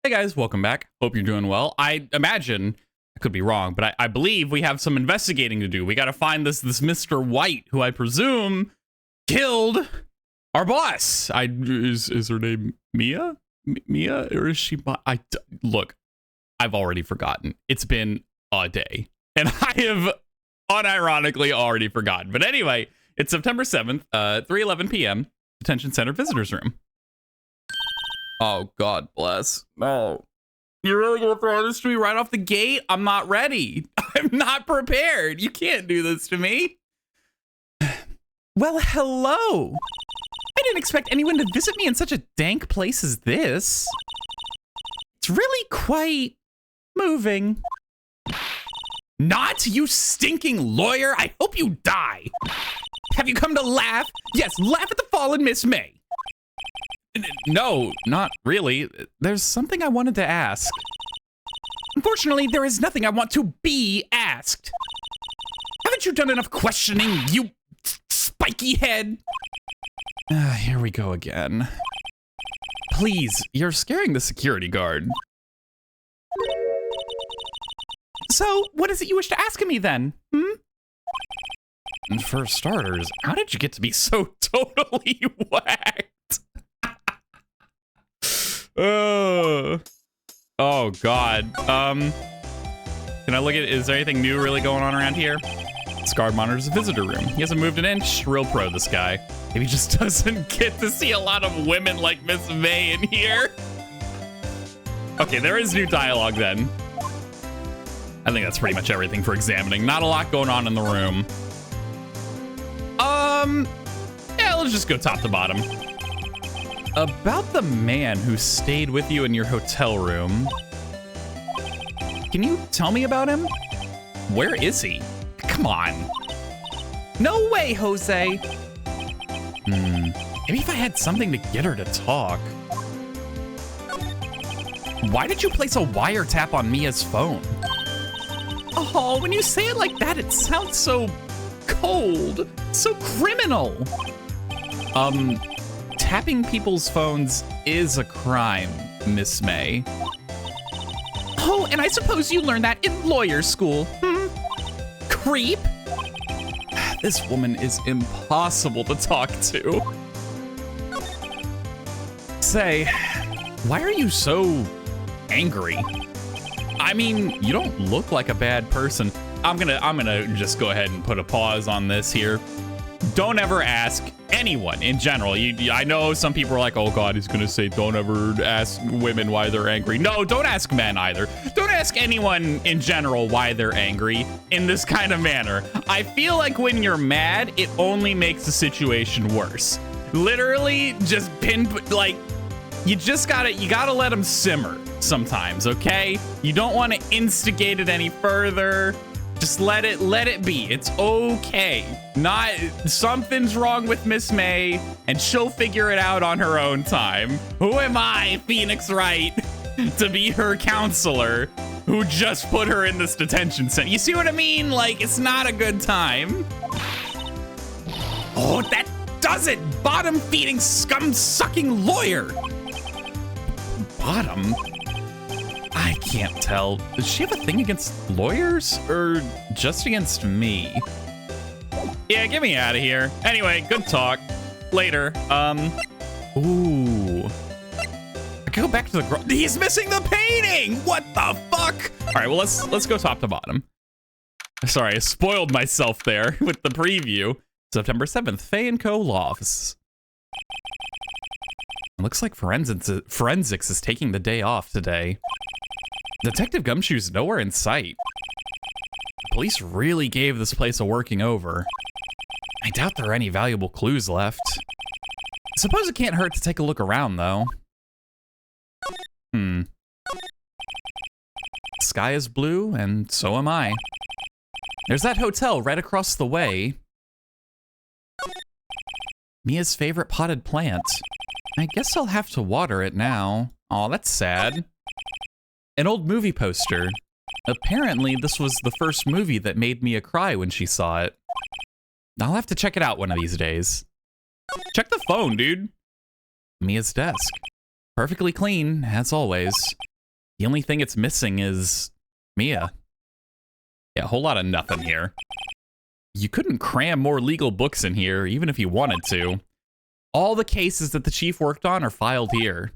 Hey guys, welcome back. Hope you're doing well. I imagine, I could be wrong, but I believe we have some investigating to do. We got to find this Mr. White, who I presume killed our boss. Is her name Mia? Mia, or is she? Look, I've already forgotten. It's been a day, and I have unironically already forgotten. But anyway, it's September 7th, 3:11 p.m. Detention Center Visitors Room. Oh, God bless. No. You're really going to throw this to me right off the gate? I'm not ready. I'm not prepared. You can't do this to me. Well, hello. I didn't expect anyone to visit me in such a dank place as this. It's really quite moving. Not, you stinking lawyer. I hope you die. Have you come to laugh? Yes, laugh at the fallen Miss May. No, not really. There's something I wanted to ask. Unfortunately, there is nothing I want to be asked. Haven't you done enough questioning, you spiky head? Here we go again. Please, you're scaring the security guard. So, what is it you wish to ask of me then? For starters, how did you get to be so totally whacked? Oh God. Can I look at, is there anything new really going on around here? This guard monitors the visitor room. He hasn't moved an inch. Real pro, this guy. Maybe he just doesn't get to see a lot of women like Miss May in here. Okay, there is new dialogue then. I think that's pretty much everything for examining. Not a lot going on in the room. Yeah, let's just go top to bottom. About the man who stayed with you in your hotel room. Can you tell me about him? Where is he? Come on. No way, Jose. Maybe if I had something to get her to talk. Why did you place a wiretap on Mia's phone? Oh, when you say it like that, it sounds so cold, so criminal. Tapping people's phones is a crime, Miss May. Oh, and I suppose you learned that in lawyer school, Creep? This woman is impossible to talk to. Say, why are you so angry? I mean, you don't look like a bad person. I'm gonna just go ahead and put a pause on this here. Don't ever ask anyone in general. I know some people are like, oh God, he's gonna say don't ever ask women why they're angry. No, don't ask men either. Don't ask anyone in general why they're angry in this kind of manner. I feel like when you're mad, it only makes the situation worse. Literally, just you gotta let them simmer sometimes, okay? You don't want to instigate it any further. Just let it be. It's okay. Something's wrong with Miss May, and she'll figure it out on her own time. Who am I, Phoenix Wright, to be her counselor who just put her in this detention center? You see what I mean? Like, it's not a good time. Oh, that does it! Bottom-feeding, scum-sucking lawyer! Bottom? I can't tell. Does she have a thing against lawyers or just against me? Yeah, get me out of here. Anyway, good talk. Later. Ooh. I can go back to the he's missing the painting! What the fuck? All right, well, let's go top to bottom. Sorry, I spoiled myself there with the preview. September 7th, Faye & Co. Law Office. It looks like forensics is taking the day off today. Detective Gumshoe's nowhere in sight. Police really gave this place a working over. I doubt there are any valuable clues left. I suppose it can't hurt to take a look around, though. Sky is blue, and so am I. There's that hotel right across the way. Mia's favorite potted plant. I guess I'll have to water it now. Aw, that's sad. An old movie poster. Apparently, this was the first movie that made Mia cry when she saw it. I'll have to check it out one of these days. Check the phone, dude. Mia's desk. Perfectly clean, as always. The only thing it's missing is Mia. Yeah, a whole lot of nothing here. You couldn't cram more legal books in here, even if you wanted to. All the cases that the chief worked on are filed here.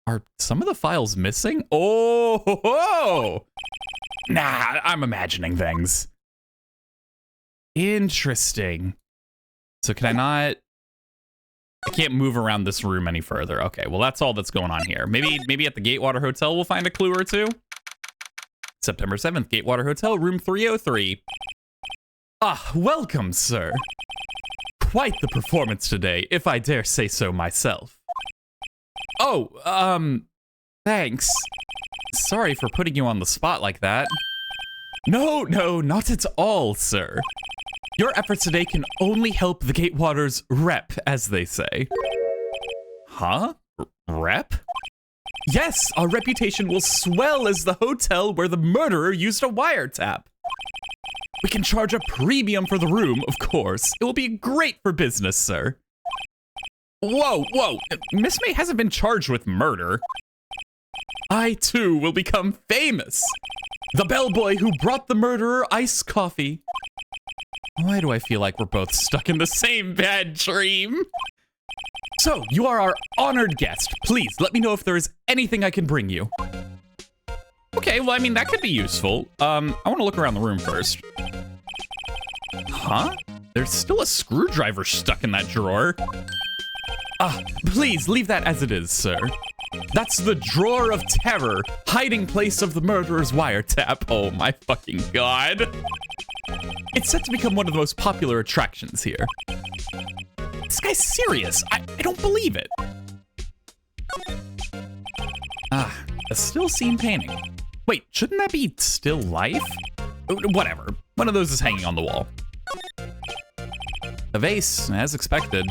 Are some of the files missing? Oh, ho, ho. Nah, I'm imagining things. Interesting. So can I not... I can't move around this room any further. Okay, well, that's all that's going on here. Maybe at the Gatewater Hotel we'll find a clue or two. September 7th, Gatewater Hotel, room 303. Ah, welcome, sir. Quite the performance today, if I dare say so myself. Oh, thanks. Sorry for putting you on the spot like that. No, not at all, sir. Your efforts today can only help the Gatewater's rep, as they say. Huh? Rep? Yes, our reputation will swell as the hotel where the murderer used a wiretap. We can charge a premium for the room, of course. It will be great for business, sir. Whoa. Miss May hasn't been charged with murder. I, too, will become famous. The bellboy who brought the murderer iced coffee. Why do I feel like we're both stuck in the same bad dream? So, you are our honored guest. Please, let me know if there is anything I can bring you. Okay, well, I mean, that could be useful. I want to look around the room first. Huh? There's still a screwdriver stuck in that drawer. Please, leave that as it is, sir. That's the drawer of terror, hiding place of the murderer's wiretap. Oh my fucking god. It's set to become one of the most popular attractions here. This guy's serious. I don't believe it. A still scene painting. Wait, shouldn't that be still life? Whatever. One of those is hanging on the wall. A vase, as expected.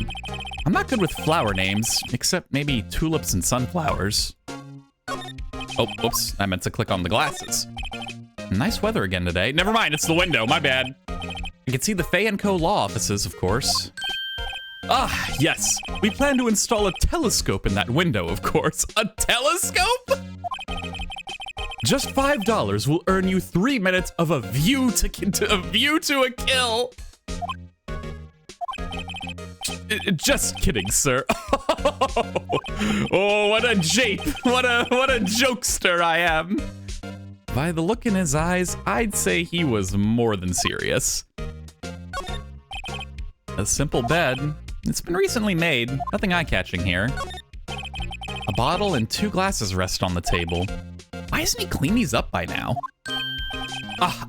I'm not good with flower names, except maybe tulips and sunflowers. Oh, oops, I meant to click on the glasses. Nice weather again today. Never mind, it's the window, my bad. I can see the Fay & Co. law offices, of course. Ah, yes, we plan to install a telescope in that window, of course. A telescope? Just $5 will earn you 3 minutes of a view to a kill. Just kidding, sir. Oh, what a jape. What a jokester I am. By the look in his eyes, I'd say he was more than serious. A simple bed. It's been recently made. Nothing eye-catching here. A bottle and 2 glasses rest on the table. Why hasn't he cleaned these up by now?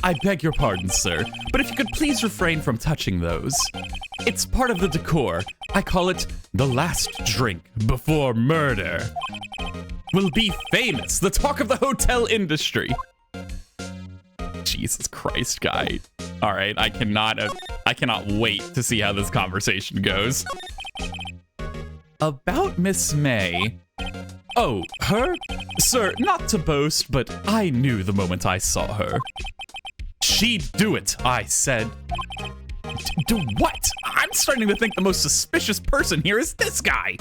I beg your pardon, sir, but if you could please refrain from touching those. It's part of the decor. I call it the last drink before murder. We'll be famous, the talk of the hotel industry. Jesus Christ, guy. All right, I cannot wait to see how this conversation goes. About Miss May. Oh, her? Sir, not to boast, but I knew the moment I saw her. She'd do it, I said. Do what? I'm starting to think the most suspicious person here is this guy.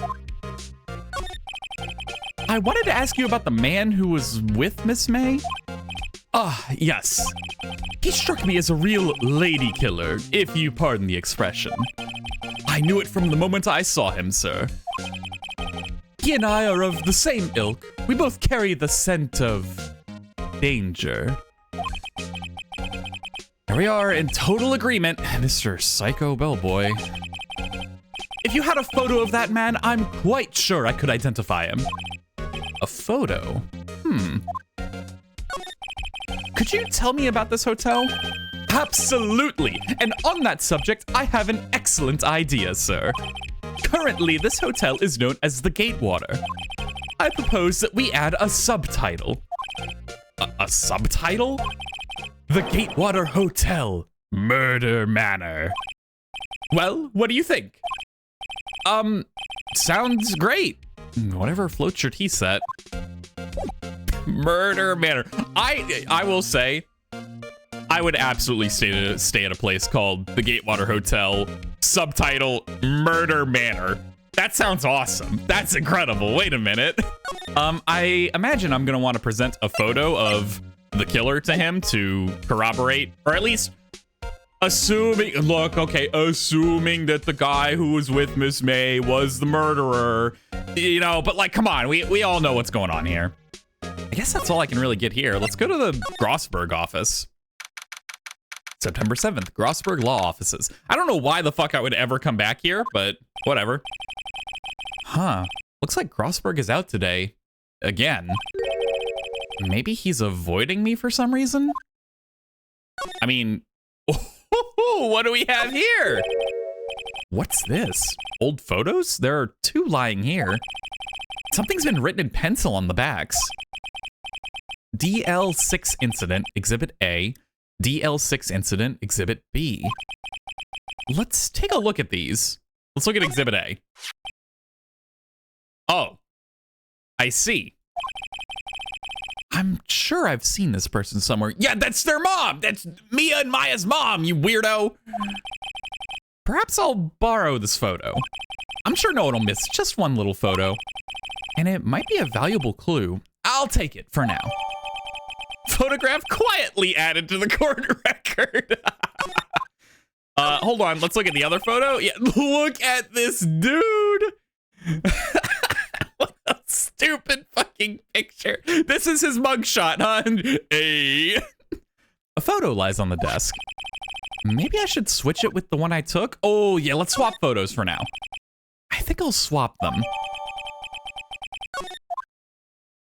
I wanted to ask you about the man who was with Miss May. Yes. He struck me as a real lady killer, if you pardon the expression. I knew it from the moment I saw him, sir. He and I are of the same ilk. We both carry the scent of danger. There we are in total agreement, Mr. Psycho Bellboy. If you had a photo of that man, I'm quite sure I could identify him. A photo? Could you tell me about this hotel? Absolutely! And on that subject, I have an excellent idea, sir. Currently, this hotel is known as the Gatewater. I propose that we add a subtitle. A subtitle? The Gatewater Hotel, Murder Manor. Well, what do you think? Sounds great. Whatever floats your tea set. Murder Manor. I will say, I would absolutely stay at a place called the Gatewater Hotel, subtitle Murder Manor. That sounds awesome. That's incredible. Wait a minute. I imagine I'm gonna want to present a photo of the killer to him to corroborate, or at least assuming that the guy who was with Miss May was the murderer, you know, but like, come on, we all know what's going on here. I guess that's all I can really get here. Let's go to the Grossberg office. September 7th, Grossberg Law Offices. I don't know why the fuck I would ever come back here, but whatever. Huh. Looks like Grossberg is out today. Again. Maybe he's avoiding me for some reason? I mean, what do we have here? What's this? Old photos? There are 2 lying here. Something's been written in pencil on the backs. DL6 incident, Exhibit A. DL6 incident, Exhibit B. Let's take a look at these. Let's look at Exhibit A. Oh, I see. I'm sure I've seen this person somewhere. Yeah, that's their mom. That's Mia and Maya's mom, you weirdo. Perhaps I'll borrow this photo. I'm sure no one will miss just one little photo. And it might be a valuable clue. I'll take it for now. Photograph quietly added to the court record. Hold on, let's look at the other photo. Yeah, look at this dude. What a stupid fucking picture. This is his mugshot, huh? Hey. A photo lies on the desk. Maybe I should switch it with the one I took. Oh yeah, let's swap photos for now. I think I'll swap them.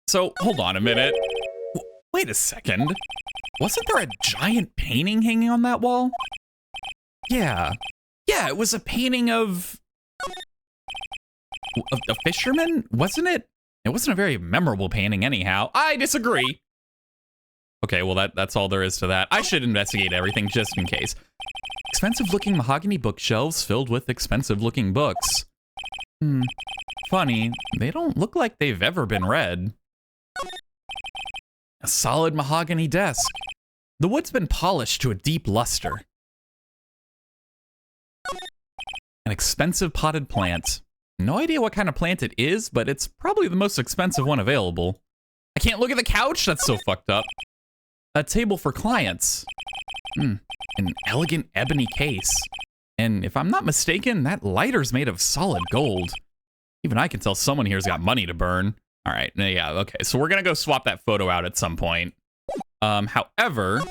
So, hold on a minute. Wait a second. Wasn't there a giant painting hanging on that wall? Yeah. Yeah, it was a painting of a fisherman, wasn't it? It wasn't a very memorable painting anyhow. I disagree. Okay, well that's all there is to that. I should investigate everything just in case. Expensive-looking mahogany bookshelves filled with expensive-looking books. Funny, they don't look like they've ever been read. A solid mahogany desk. The wood's been polished to a deep luster. An expensive potted plant. No idea what kind of plant it is, but it's probably the most expensive one available. I can't look at the couch? That's so fucked up. A table for clients. An elegant ebony case. And if I'm not mistaken, that lighter's made of solid gold. Even I can tell someone here's got money to burn. All right, yeah, okay. So we're gonna go swap that photo out at some point. However,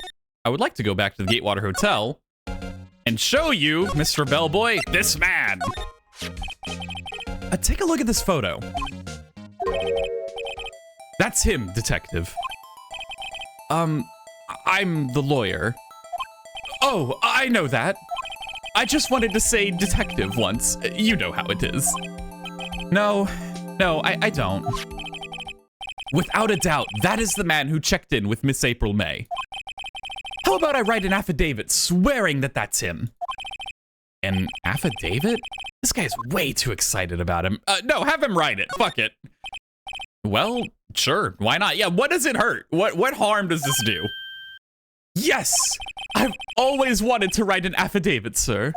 I would like to go back to the Gatewater Hotel and show you, Mr. Bellboy, this man. Take a look at this photo. That's him, detective. I'm the lawyer. Oh, I know that. I just wanted to say detective once. You know how it is. No, I don't. Without a doubt, that is the man who checked in with Miss April May. How about I write an affidavit swearing that that's him? An affidavit? This guy's way too excited about him. No, have him write it. Fuck it. Well, sure, why not? Yeah, what does it hurt? What harm does this do? Yes! I've always wanted to write an affidavit, sir.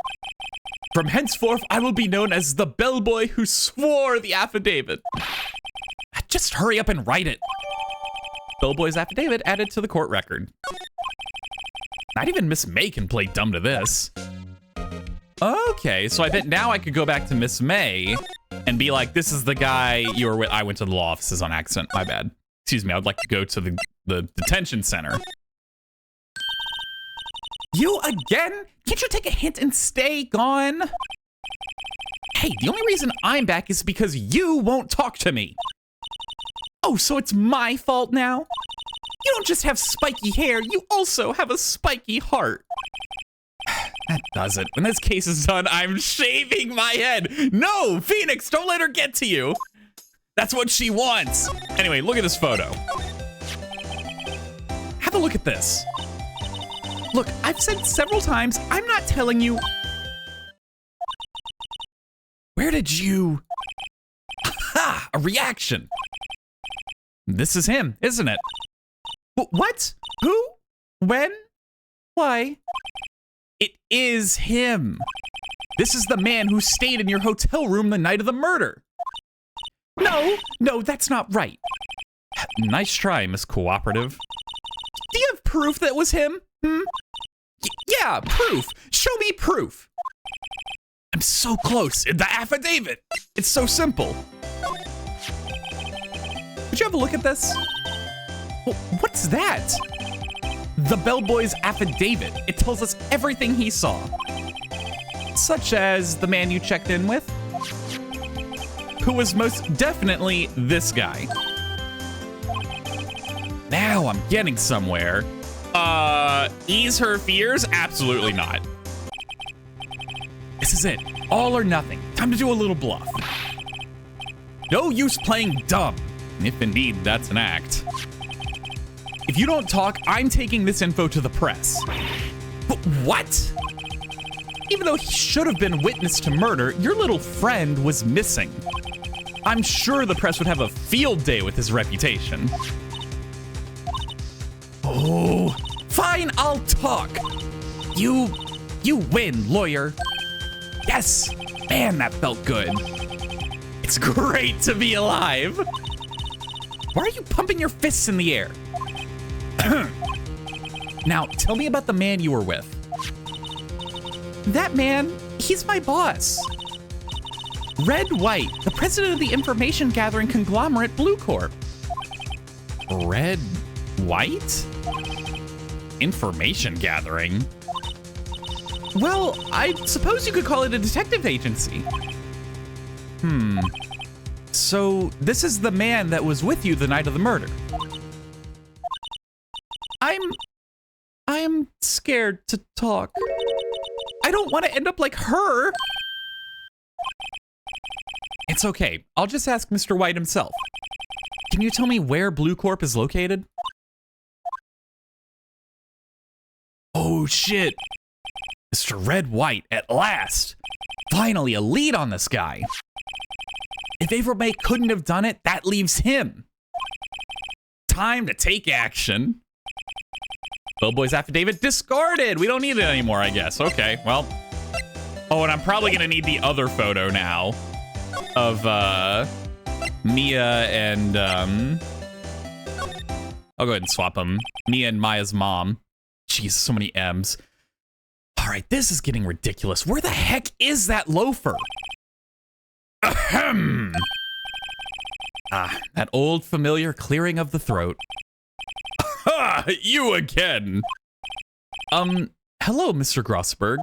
From henceforth, I will be known as the bellboy who swore the affidavit. Just hurry up and write it. Bellboy's affidavit added to the court record. Not even Miss May can play dumb to this. Okay, so I bet now I could go back to Miss May and be like, this is the guy you were with. I went to the law offices on accident. My bad. Excuse me, I would like to go to the detention center. You again? Can't you take a hint and stay gone? Hey, the only reason I'm back is because you won't talk to me. Oh, so it's my fault now? You don't just have spiky hair, you also have a spiky heart. That does it. When this case is done, I'm shaving my head. No, Phoenix, don't let her get to you. That's what she wants. Anyway, look at this photo. Have a look at this. Look, I've said several times, I'm not telling you. Where did you? Ha! A reaction. This is him, isn't it? What? Who? When? Why? It is him. This is the man who stayed in your hotel room the night of the murder. No, that's not right. Nice try, Miss Cooperative. Do you have proof that was him? Yeah, proof. Show me proof. I'm so close. The affidavit. It's so simple. Would you have a look at this? What's that? The bellboy's affidavit. It tells us everything he saw. Such as the man you checked in with, who was most definitely this guy. Now I'm getting somewhere. Ease her fears? Absolutely not. This is it. All or nothing. Time to do a little bluff. No use playing dumb, if indeed that's an act. If you don't talk, I'm taking this info to the press. But what? Even though he should have been witness to murder, your little friend was missing. I'm sure the press would have a field day with his reputation. Oh, fine, I'll talk. You win, lawyer. Yes, man, that felt good. It's great to be alive. Why are you pumping your fists in the air? Now, tell me about the man you were with. That man, he's my boss. Red White, the president of the information gathering conglomerate Bluecorp. Red White? Information gathering? Well, I suppose you could call it a detective agency. So this is the man that was with you the night of the murder. I'm scared to talk. I don't want to end up like her. It's okay. I'll just ask Mr. White himself. Can you tell me where Bluecorp is located? Oh shit. Mr. Red White, at last. Finally, a lead on this guy. If April May couldn't have done it, that leaves him. Time to take action. Bellboy's affidavit discarded. We don't need it anymore, I guess. Okay, well. Oh, and I'm probably gonna need the other photo now of Mia and I'll go ahead and swap them. Mia and Maya's mom. Jeez, so many M's. All right, this is getting ridiculous. Where the heck is that loafer? Ahem. Ah, that old familiar clearing of the throat. Ha! You again. Hello, Mr. Grossberg.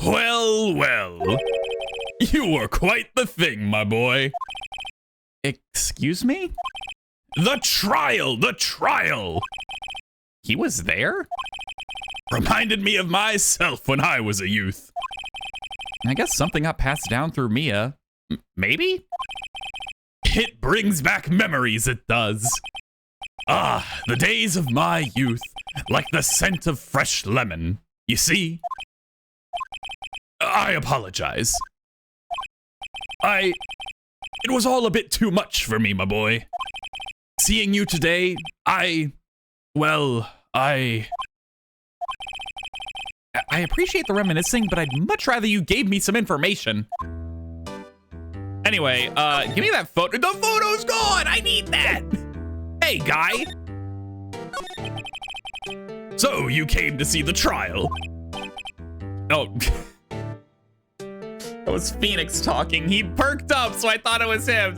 Well. You were quite the thing, my boy. Excuse me? The trial! He was there? Reminded me of myself when I was a youth. I guess something got passed down through Mia. Maybe? It brings back memories, it does. Ah, the days of my youth, like the scent of fresh lemon. You see? I apologize. It was all a bit too much for me, my boy. Seeing you today, I appreciate the reminiscing, but I'd much rather you gave me some information. Anyway, give me that photo. The photo's gone! I need that! Hey, guy! So, you came to see the trial? Oh. That was Phoenix talking. He perked up, so I thought it was him.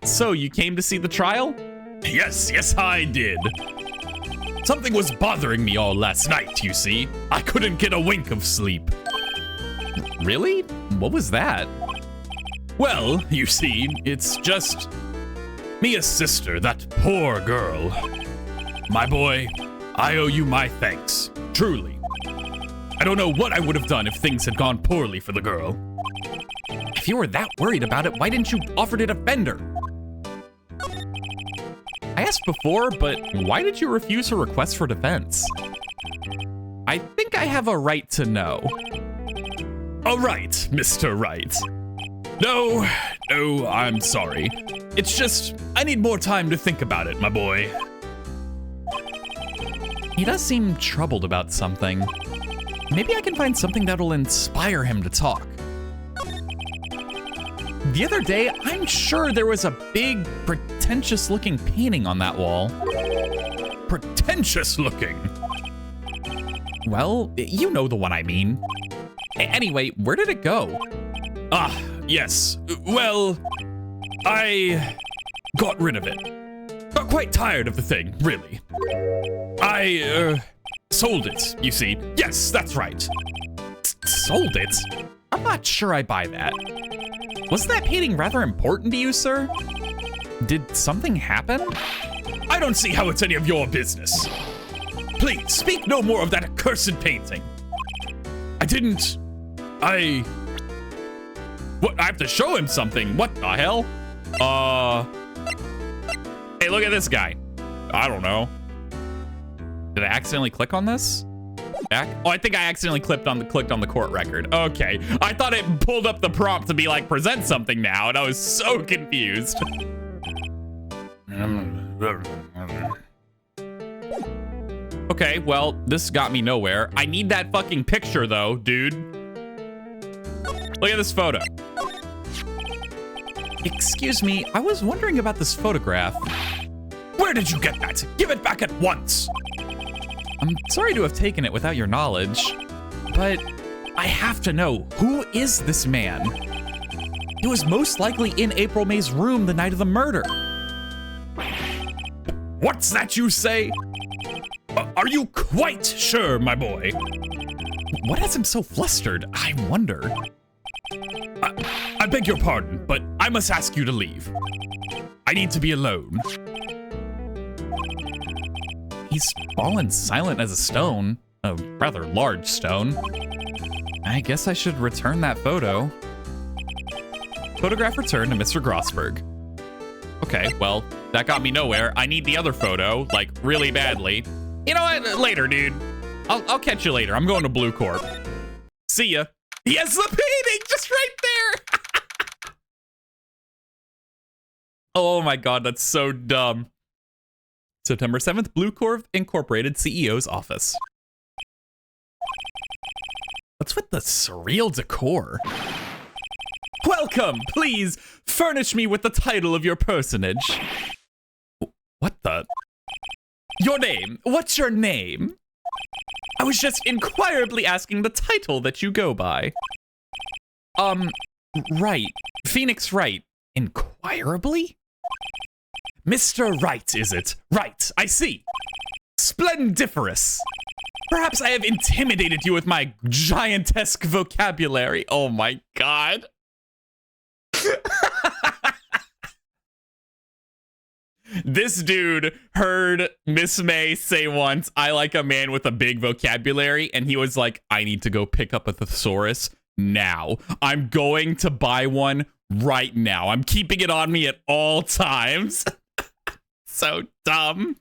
So, you came to see the trial? Yes, I did. Something was bothering me all last night, you see. I couldn't get a wink of sleep. Really? What was that? Well, you see, it's just Mia's sister, that poor girl. My boy, I owe you my thanks, truly. I don't know what I would have done if things had gone poorly for the girl. If you were that worried about it, why didn't you offer to defend her? I asked before, but why did you refuse her request for defense? I think I have a right to know. A right, Mr. Right. No, I'm sorry. It's just, I need more time to think about it, my boy. He does seem troubled about something. Maybe I can find something that'll inspire him to talk. The other day, I'm sure there was a big, pretentious-looking painting on that wall. Pretentious-looking? Well, you know the one I mean. Anyway, where did it go? Ah, yes. Well, I got rid of it. Got quite tired of the thing, really. I, sold it, you see. Yes, that's right. Sold it? I'm not sure I buy that. Wasn't that painting rather important to you, sir? Did something happen? I don't see how it's any of your business. Please, speak no more of that accursed painting. What, I have to show him something. What the hell? Hey, look at this guy. I don't know. Did I accidentally click on this? Back? Oh, I think I accidentally clicked on the court record. Okay. I thought it pulled up the prompt to be like, present something now, and I was so confused. Okay, well, this got me nowhere. I need that fucking picture, though, dude. Look at this photo. Excuse me, I was wondering about this photograph. Where did you get that? Give it back at once. I'm sorry to have taken it without your knowledge, but I have to know, who is this man? He was most likely in April May's room the night of the murder. What's that you say? Are you quite sure, my boy? What has him so flustered? I wonder. I beg your pardon, but I must ask you to leave. I need to be alone. He's fallen silent as a stone, a rather large stone. I guess I should return that photo. Photograph returned to Mr. Grossberg. Okay, well, that got me nowhere. I need the other photo, like, really badly. You know what? Later, dude. I'll catch you later. I'm going to Bluecorp. See ya. He has the painting just right there. Oh my god, that's so dumb. September 7th, Bluecorp Incorporated CEO's office. What's with the surreal decor? Welcome, please furnish me with the title of your personage. What the? Your name, what's your name? I was just inquirably asking the title that you go by. Wright, Phoenix Wright, inquirably? Mr. Wright, is it? Right, I see. Splendiferous. Perhaps I have intimidated you with my giantesque vocabulary. Oh my god. This dude heard Miss May say once, I like a man with a big vocabulary, and he was like, I need to go pick up a thesaurus now. I'm going to buy one right now. I'm keeping it on me at all times. So dumb.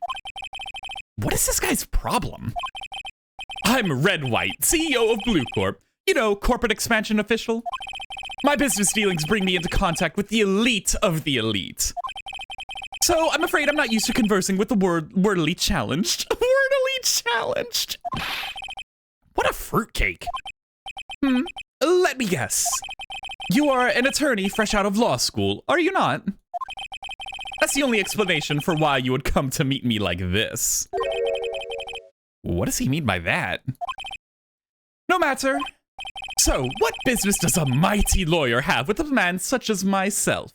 What is this guy's problem? I'm Red White, CEO of Bluecorp. You know, corporate expansion official. My business dealings bring me into contact with the elite of the elite. So I'm afraid I'm not used to conversing with the wordily challenged. Wordily challenged. What a fruitcake. Let me guess. You are an attorney fresh out of law school, are you not? That's the only explanation for why you would come to meet me like this. What does he mean by that? No matter. So, what business does a mighty lawyer have with a man such as myself?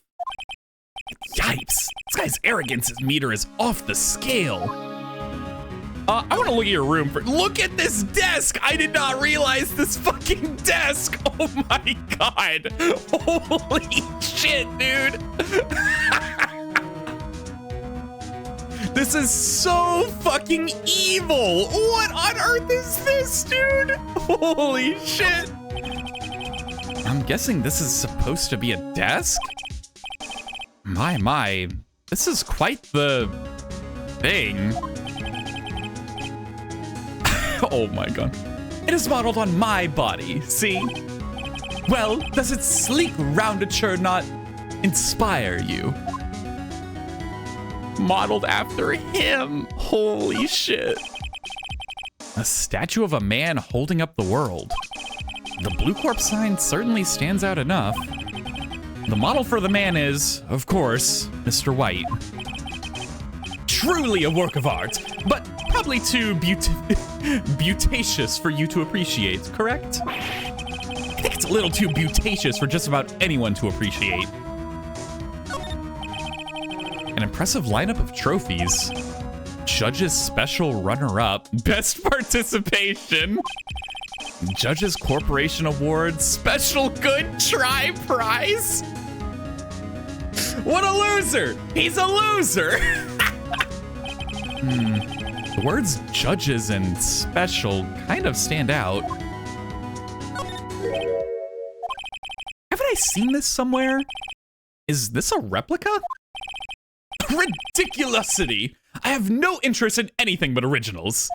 Yipes. This guy's arrogance meter is off the scale. I want to look at your room for— look at this desk! I did not realize this fucking desk! Oh my god! Holy shit, dude! This is so fucking evil! What on earth is this, dude? Holy shit! I'm guessing this is supposed to be a desk? My, this is quite the thing. Oh my god. It is modeled on my body, see? Well, does its sleek roundature not inspire you? Modeled after him. Holy shit. A statue of a man holding up the world. The Bluecorp sign certainly stands out enough. The model for the man is, of course, Mr. White. Truly a work of art, but probably too beautacious for you to appreciate, correct? I think it's a little too beautacious for just about anyone to appreciate. An impressive lineup of trophies. Judge's special runner-up. Best participation. Judge's Corporation Award. Special Good Try Prize. What a loser! He's a loser! The words judges and special kind of stand out. Haven't I seen this somewhere? Is this a replica? Ridiculosity! I have no interest in anything but originals.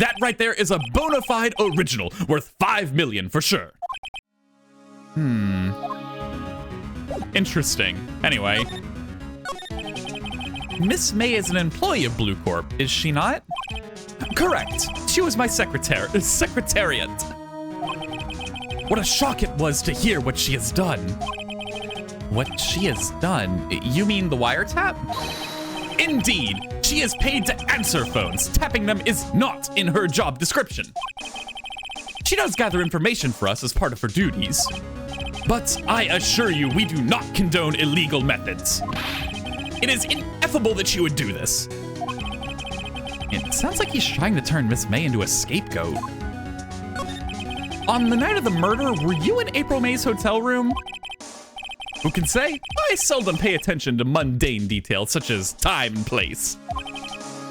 That right there is a bona fide original, worth 5 million for sure. Interesting. Anyway. Miss May is an employee of Bluecorp, is she not? Correct. She was my secretariat. What a shock it was to hear what she has done. What she has done? You mean the wiretap? Indeed, she is paid to answer phones. Tapping them is not in her job description. She does gather information for us as part of her duties. But I assure you, we do not condone illegal methods. It is ineffable that she would do this. It sounds like he's trying to turn Miss May into a scapegoat. On the night of the murder, were you in April May's hotel room? Who can say? I seldom pay attention to mundane details such as time and place.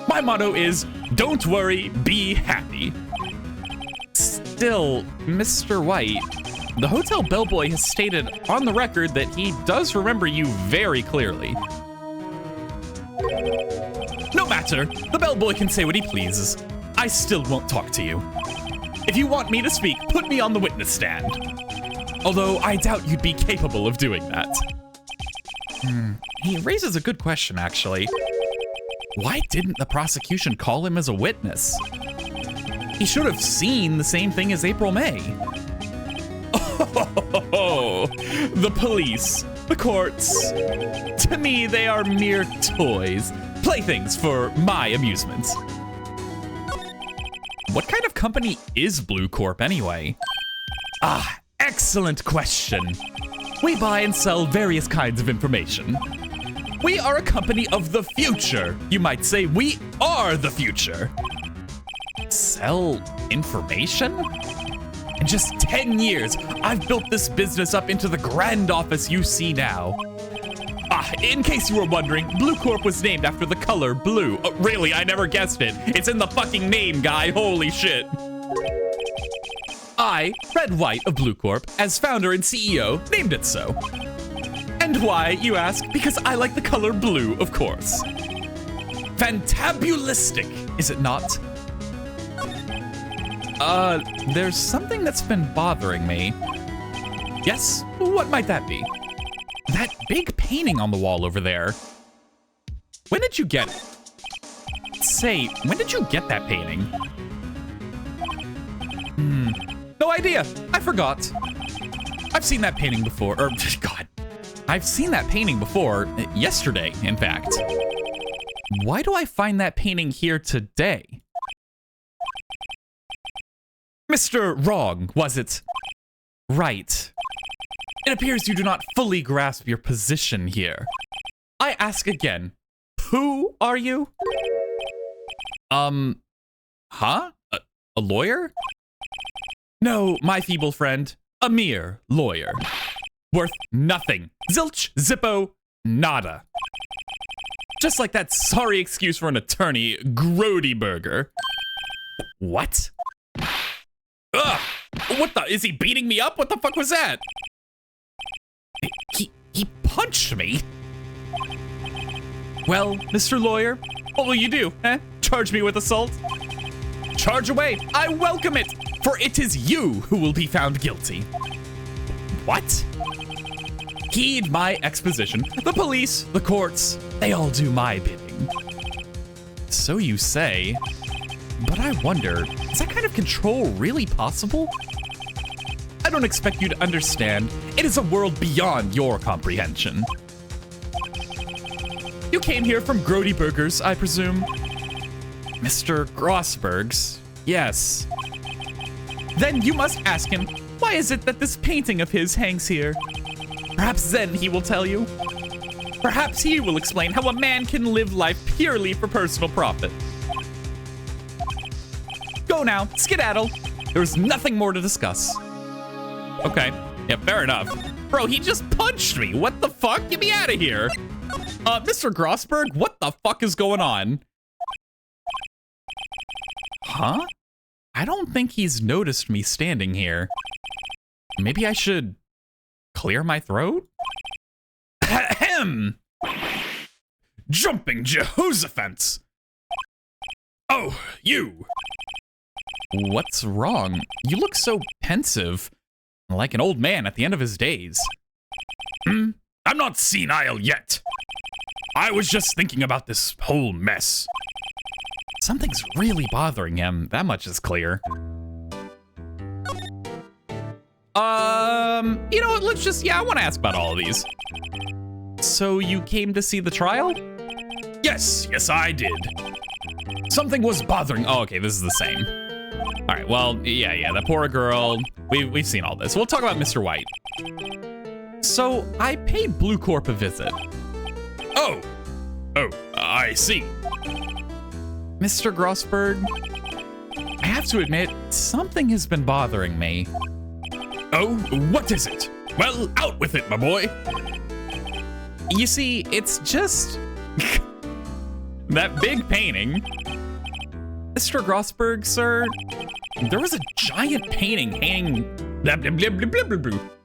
My motto is, don't worry, be happy. Still, Mr. White, the hotel bellboy has stated on the record that he does remember you very clearly. No matter, the bellboy can say what he pleases. I still won't talk to you. If you want me to speak, put me on the witness stand. Although I doubt you'd be capable of doing that. He raises a good question, actually. Why didn't the prosecution call him as a witness? He should have seen the same thing as April May. Oh, the police, the courts. To me, they are mere toys, playthings for my amusement. What kind of company is Bluecorp anyway? Ah, excellent question. We buy and sell various kinds of information. We are a company of the future. You might say we are the future. Sell information? In just 10 years, I've built this business up into the grand office you see now. Ah, in case you were wondering, Bluecorp was named after the color blue. Oh, really, I never guessed it. It's in the fucking name, guy. Holy shit. I, Red White of Bluecorp, as founder and CEO, named it so. And why, you ask? Because I like the color blue, of course. Fantabulistic, is it not? There's something that's been bothering me. Yes? What might that be? That big painting on the wall over there. When did you get it? Say, when did you get that painting? No idea. I forgot. I've seen that painting before. Or, God. I've seen that painting before. Yesterday, in fact. Why do I find that painting here today? Mr. Wrong, was it? Right. It appears you do not fully grasp your position here. I ask again, who are you? Huh? A lawyer? No, my feeble friend, a mere lawyer. Worth nothing. Zilch, zippo, nada. Just like that sorry excuse for an attorney, Grody Burger. What? Ugh! What the? Is he beating me up? What the fuck was that? He punched me? Well, Mr. Lawyer, what will you do, eh? Charge me with assault? Charge away! I welcome it! For it is you who will be found guilty. What? Heed my exposition. The police, the courts, they all do my bidding. So you say. But I wonder, is that kind of control really possible? I don't expect you to understand. It is a world beyond your comprehension. You came here from Grody Burgers, I presume? Mr. Grossberg's? Yes. Then you must ask him, why is it that this painting of his hangs here? Perhaps then he will tell you. Perhaps he will explain how a man can live life purely for personal profit. Go now, skedaddle. There's nothing more to discuss. Okay, yeah, fair enough. Bro, he just punched me. What the fuck? Get me out of here. Mr. Grossberg, what the fuck is going on? Huh? I don't think he's noticed me standing here. Maybe I should clear my throat? Ahem! Jumping Jehoshaphat! Oh, you! What's wrong? You look so pensive, like an old man at the end of his days. I'm not senile yet. I was just thinking about this whole mess. Something's really bothering him, that much is clear. You know what, let's just, yeah, I want to ask about all of these. So you came to see the trial? Yes, I did. Something was bothering, oh, okay, this is the same. All right, well, yeah, the poor girl, we've seen all this. We'll talk about Mr. White. So I paid Bluecorp a visit. Oh, I see. Mr. Grossberg, I have to admit, something has been bothering me. Oh, what is it? Well, out with it, my boy. You see, it's just that big painting. Mr. Grossberg, sir, there was a giant painting hanging. There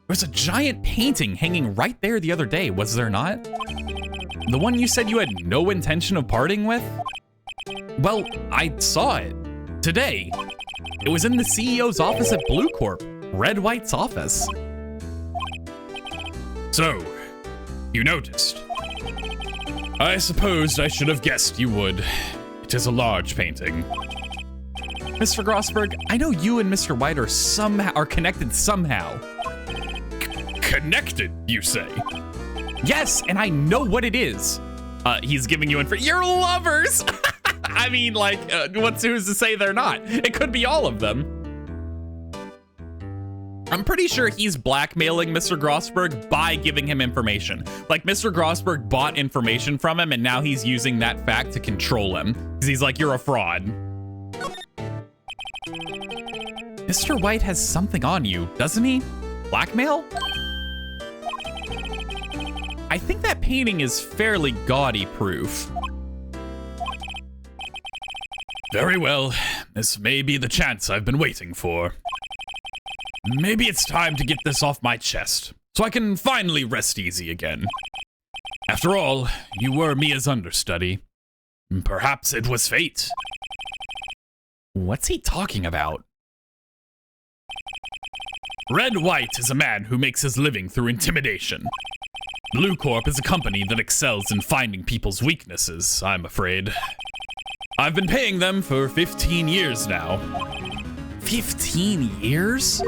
was a giant painting hanging right there the other day, was there not? The one you said you had no intention of parting with? Well, I saw it today. It was in the CEO's office at Bluecorp, Red White's office. So, you noticed. I supposed I should have guessed you would. It is a large painting. Mr. Grossberg, I know you and Mr. White are connected somehow. Connected, you say? Yes, and I know what it is. He's giving you you're lovers! I mean, like, who's to say they're not? It could be all of them. I'm pretty sure he's blackmailing Mr. Grossberg by giving him information. Like, Mr. Grossberg bought information from him, and now he's using that fact to control him. Because he's like, you're a fraud. Mr. White has something on you, doesn't he? Blackmail? I think that painting is fairly gaudy proof. Very well, this may be the chance I've been waiting for. Maybe it's time to get this off my chest, so I can finally rest easy again. After all, you were Mia's understudy. Perhaps it was fate. What's he talking about? Red White is a man who makes his living through intimidation. Bluecorp is a company that excels in finding people's weaknesses, I'm afraid. I've been paying them for 15 years now. 15 years?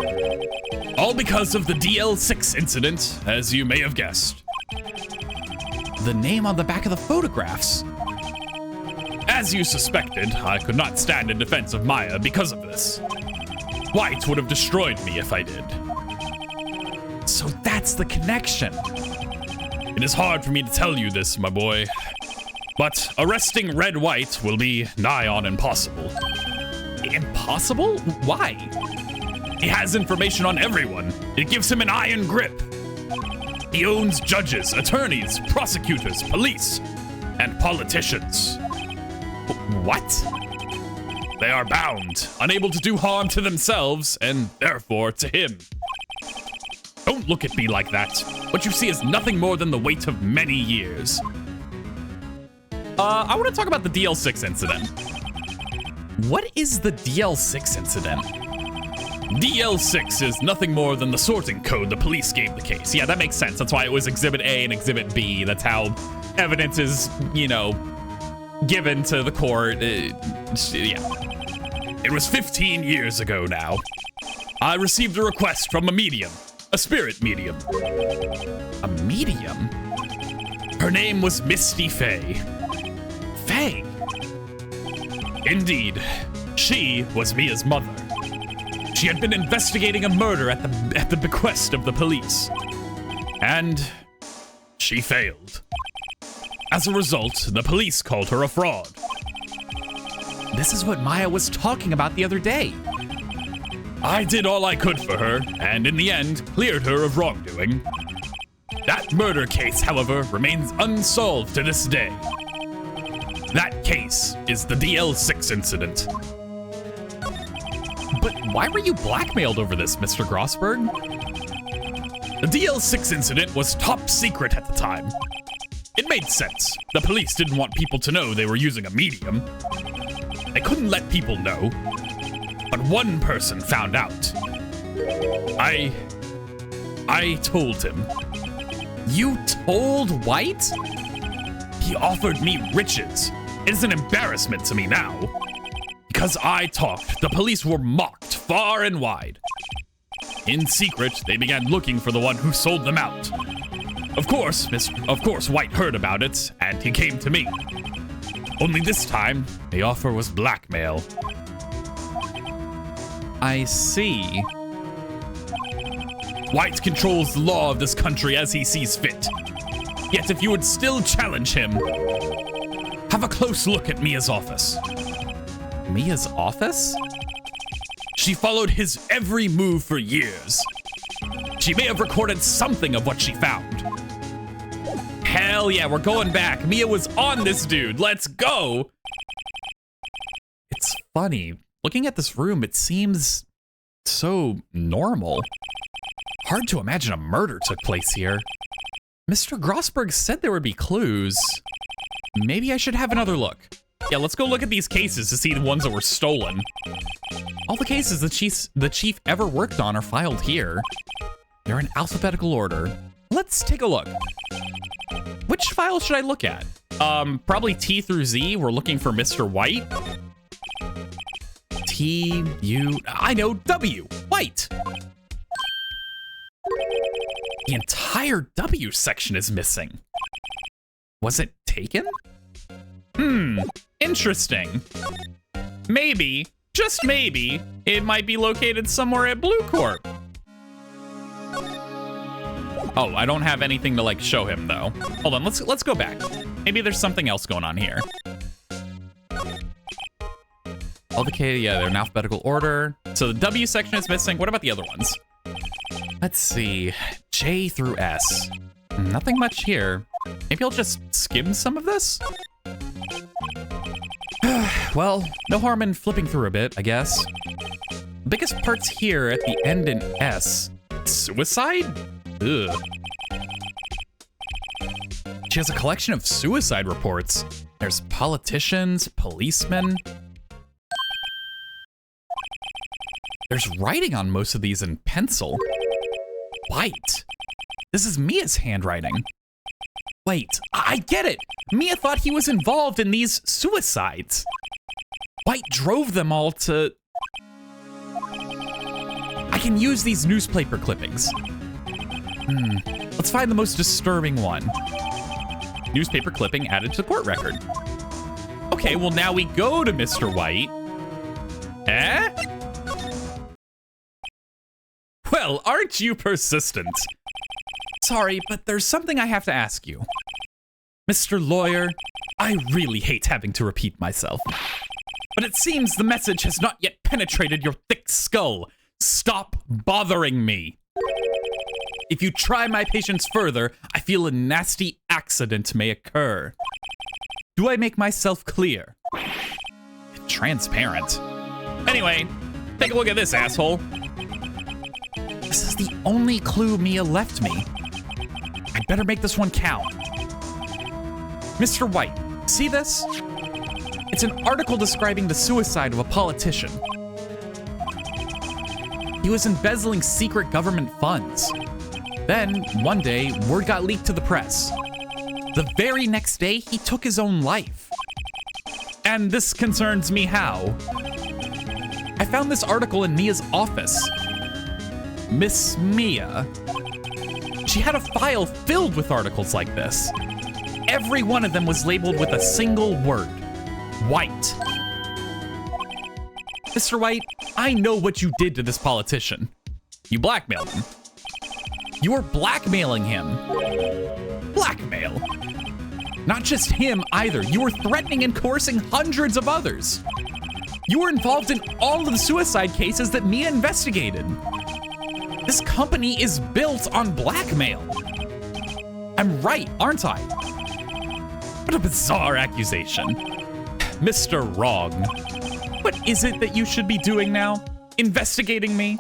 All because of the DL6 incident, as you may have guessed. The name on the back of the photographs. As you suspected, I could not stand in defense of Maya because of this. White would have destroyed me if I did. So that's the connection. It is hard for me to tell you this, my boy. But arresting Red White will be nigh on impossible. Impossible? Why? He has information on everyone. It gives him an iron grip. He owns judges, attorneys, prosecutors, police, and politicians. What? They are bound, unable to do harm to themselves, and therefore to him. Don't look at me like that. What you see is nothing more than the weight of many years. I want to talk about the DL6 incident. What is the DL6 incident? DL6 is nothing more than the sorting code the police gave the case. Yeah, that makes sense. That's why it was Exhibit A and Exhibit B. That's how evidence is, you know, given to the court. Yeah. It was 15 years ago now. I received a request from a medium, a spirit medium. A medium? Her name was Misty Faye. Faye? Indeed, she was Mia's mother. She had been investigating a murder at the bequest of the police. And she failed. As a result, the police called her a fraud. This is what Maya was talking about the other day. I did all I could for her, and in the end, cleared her of wrongdoing. That murder case, however, remains unsolved to this day. That case is the DL6 incident. But why were you blackmailed over this, Mr. Grossberg? The DL6 incident was top secret at the time. It made sense. The police didn't want people to know they were using a medium. They couldn't let people know. But one person found out. I told him. You told White? He offered me riches. It is an embarrassment to me now. Because I talked, the police were mocked far and wide. In secret, they began looking for the one who sold them out. Of course, White heard about it, and he came to me. Only this time, the offer was blackmail. I see. White controls the law of this country as he sees fit. Yet if you would still challenge him, have a close look at Mia's office. Mia's office? She followed his every move for years. She may have recorded something of what she found. Hell yeah, we're going back. Mia was on this dude. Let's go. It's funny. Looking at this room, it seems so normal. Hard to imagine a murder took place here. Mr. Grossberg said there would be clues. Maybe I should have another look. Yeah, let's go look at these cases to see the ones that were stolen. All the cases the chief ever worked on are filed here. They're in alphabetical order. Let's take a look. Which file should I look at? Probably T through Z. We're looking for Mr. White. I know, W, White. The entire W section is missing. Was it taken? Interesting. Maybe, just maybe, it might be located somewhere at Bluecorp. Oh, I don't have anything to like show him though. Hold on, let's go back. Maybe there's something else going on here. All the K, yeah, they're in alphabetical order. So the W section is missing. What about the other ones? Let's see, J through S. Nothing much here. Maybe I'll just skim some of this? Well, no harm in flipping through a bit, I guess. Biggest parts here at the end in S. Suicide? Ugh. She has a collection of suicide reports. There's politicians, policemen. There's writing on most of these in pencil. White. This is Mia's handwriting. Wait, I get it. Mia thought he was involved in these suicides. White drove them all to... I can use these newspaper clippings. Let's find the most disturbing one. Newspaper clipping added to the court record. Okay, well now we go to Mr. White. Eh? Well, aren't you persistent? Sorry, but there's something I have to ask you. Mr. Lawyer, I really hate having to repeat myself. But it seems the message has not yet penetrated your thick skull. Stop bothering me. If you try my patience further, I feel a nasty accident may occur. Do I make myself clear? Transparent. Anyway, take a look at this, asshole. This is the only clue Mia left me. I'd better make this one count. Mr. White, see this? It's an article describing the suicide of a politician. He was embezzling secret government funds. Then, one day, word got leaked to the press. The very next day, he took his own life. And this concerns me how? I found this article in Mia's office. Miss Mia. She had a file filled with articles like this. Every one of them was labeled with a single word: White. Mr. White, I know what you did to this politician. You blackmailed him. You were blackmailing him. Blackmail? Not just him either. You were threatening and coercing hundreds of others. You were involved in all of the suicide cases that Mia investigated. This company is built on blackmail. I'm right, aren't I? What a bizarre accusation. Mr. Wrong. What is it that you should be doing now? Investigating me?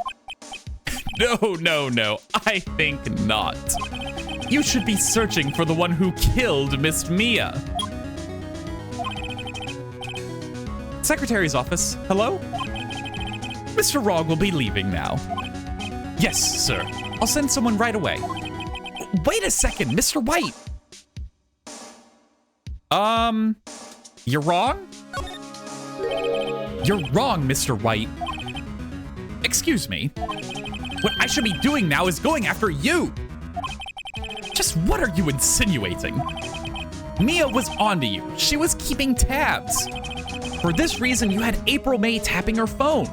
No, I think not. You should be searching for the one who killed Miss Mia. Secretary's office, hello? Mr. Wrong will be leaving now. Yes, sir. I'll send someone right away. Wait a second, Mr. White. You're wrong? You're wrong, Mr. White. Excuse me. What I should be doing now is going after you. Just what are you insinuating? Mia was onto you. She was keeping tabs. For this reason, you had April May tapping her phone.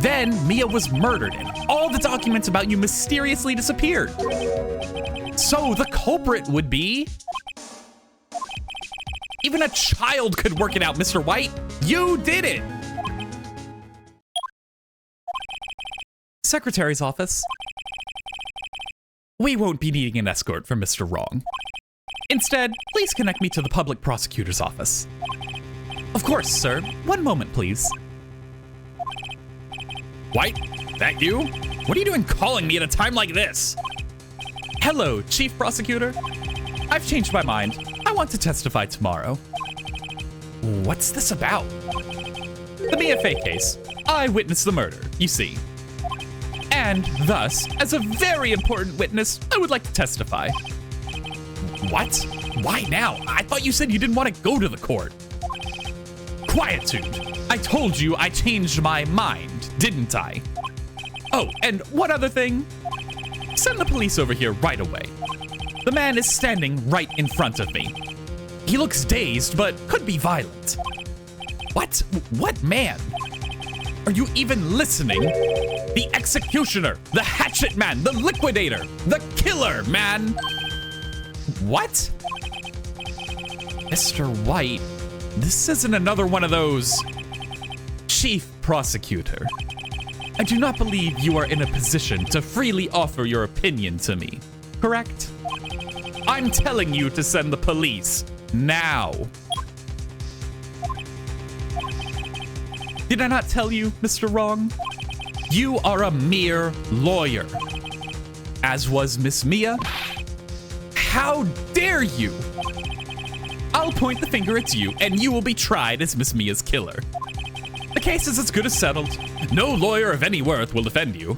Then Mia was murdered and all the documents about you mysteriously disappeared. So the culprit would be... Even a child could work it out, Mr. White. You did it. Secretary's office. We won't be needing an escort from Mr. Wrong. Instead, please connect me to the public prosecutor's office. Of course, sir. One moment, please. White, that you? What are you doing calling me at a time like this? Hello, Chief Prosecutor. I've changed my mind. I want to testify tomorrow. What's this about? The Mia Fey case. I witnessed the murder, you see. And thus, as a very important witness, I would like to testify. What? Why now? I thought you said you didn't want to go to the court. Quietude. I told you I changed my mind, didn't I? Oh, and one other thing. Send the police over here right away. The man is standing right in front of me. He looks dazed, but could be violent. What? What man? Are you even listening? The executioner, the hatchet man, the liquidator, the killer, man. What? Mr. White, this isn't another one of those. Chief Prosecutor, I do not believe you are in a position to freely offer your opinion to me, correct? I'm telling you to send the police now. Did I not tell you, Mr. Wrong? You are a mere lawyer, as was Miss Mia. How dare you? I'll point the finger at you, and you will be tried as Miss Mia's killer. The case is as good as settled. No lawyer of any worth will defend you.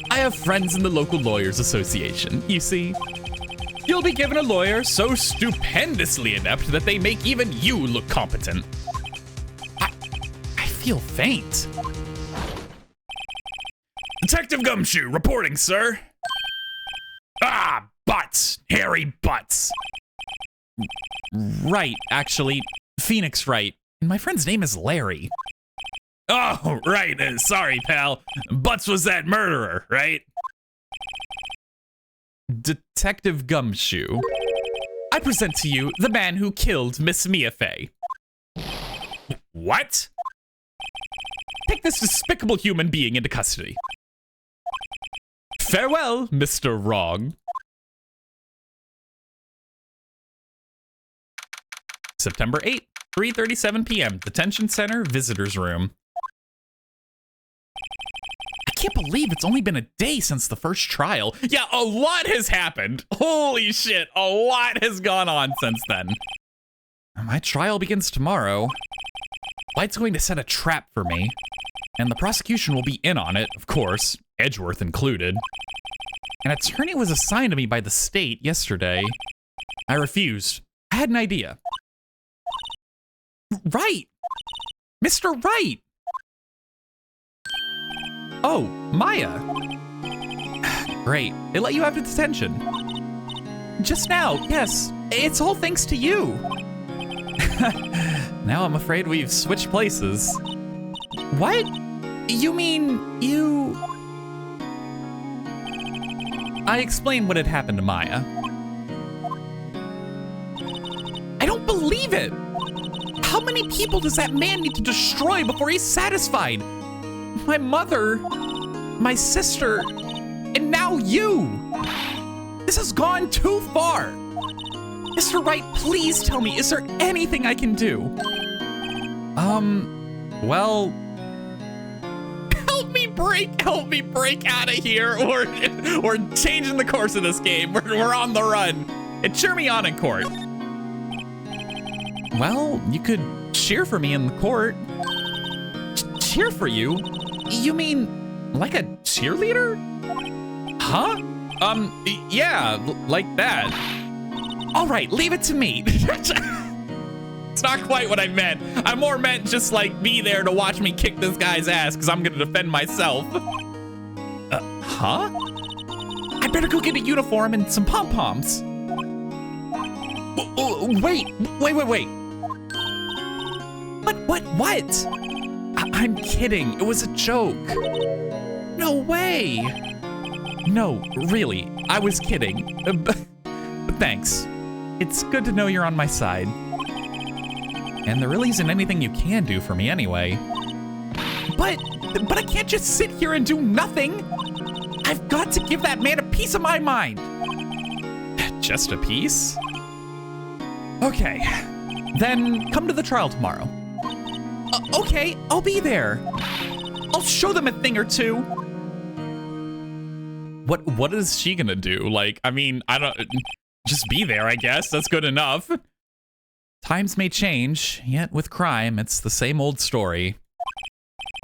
I have friends in the local lawyers association, you see. You'll be given a lawyer so stupendously inept that they make even you look competent. I feel faint. Detective Gumshoe reporting, sir. Ah, butts. Hairy butts. Right, actually. Phoenix Wright. And my friend's name is Larry. Oh, right. Sorry, pal. Butts was that murderer, right? Detective Gumshoe. I present to you the man who killed Miss Mia Fey. What? Take this despicable human being into custody. Farewell, Mr. Wrong. September 8th, 3:37 p.m. Detention Center, Visitors Room. I can't believe it's only been a day since the first trial. Yeah, a lot has happened. Holy shit, a lot has gone on since then. My trial begins tomorrow. White's going to set a trap for me, and the prosecution will be in on it, of course, Edgeworth included. An attorney was assigned to me by the state yesterday. I refused. I had an idea. Right! Mr. Wright! Oh, Maya. Great. They let you out of detention. Just now, yes. It's all thanks to you. Now I'm afraid we've switched places. What? You mean you... I explained what had happened to Maya. I don't believe it! How many people does that man need to destroy before he's satisfied? My mother, my sister, and now you! This has gone too far! Mr. Wright, please tell me, is there anything I can do? Well... Help me break out of here, or we're changing the course of this game. We're on the run. And cheer me on in court. Well, you could cheer for me in the court. Cheer for you? You mean like a cheerleader? Huh? Yeah, like that. All right, leave it to me. It's not quite what I meant. I more meant just like be there to watch me kick this guy's ass because I'm gonna defend myself. Huh? I better go get a uniform and some pom-poms. Wait. What? I'm kidding. It was a joke. No way. No, really, I was kidding. But thanks. It's good to know you're on my side. And there really isn't anything you can do for me anyway. But I can't just sit here and do nothing. I've got to give that man a piece of my mind. Just a piece? Okay, then come to the trial tomorrow. Okay, I'll be there. I'll show them a thing or two. What is she gonna do? Like, I mean, I don't... Just be there, I guess. That's good enough. Times may change, yet with crime, it's the same old story.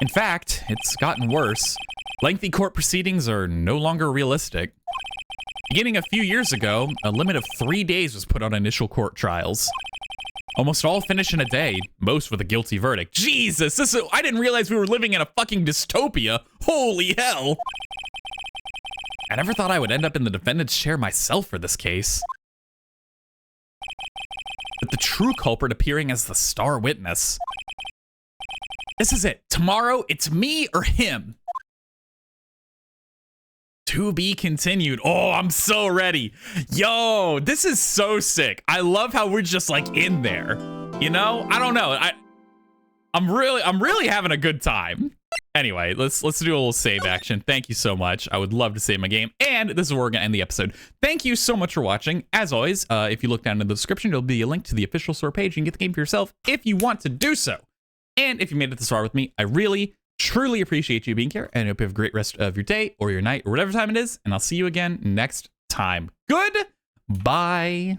In fact, it's gotten worse. Lengthy court proceedings are no longer realistic. Beginning a few years ago, a limit of 3 days was put on initial court trials. Almost all finish in a day, most with a guilty verdict. Jesus, I didn't realize we were living in a fucking dystopia. Holy hell. I never thought I would end up in the defendant's chair myself for this case. With the true culprit appearing as the star witness. This is it. Tomorrow, it's me or him. To be continued. Oh, I'm so ready. Yo, this is so sick. I love how we're just like in there. You know? I don't know. I'm really having a good time. Anyway, let's do a little save action. Thank you so much. I would love to save my game. And this is where we're gonna end the episode. Thank you so much for watching. As always, if you look down in the description, there'll be a link to the official store page. You can get the game for yourself if you want to do so. And if you made it this far with me, I really, truly appreciate you being here. And I hope you have a great rest of your day or your night or whatever time it is. And I'll see you again next time. Goodbye.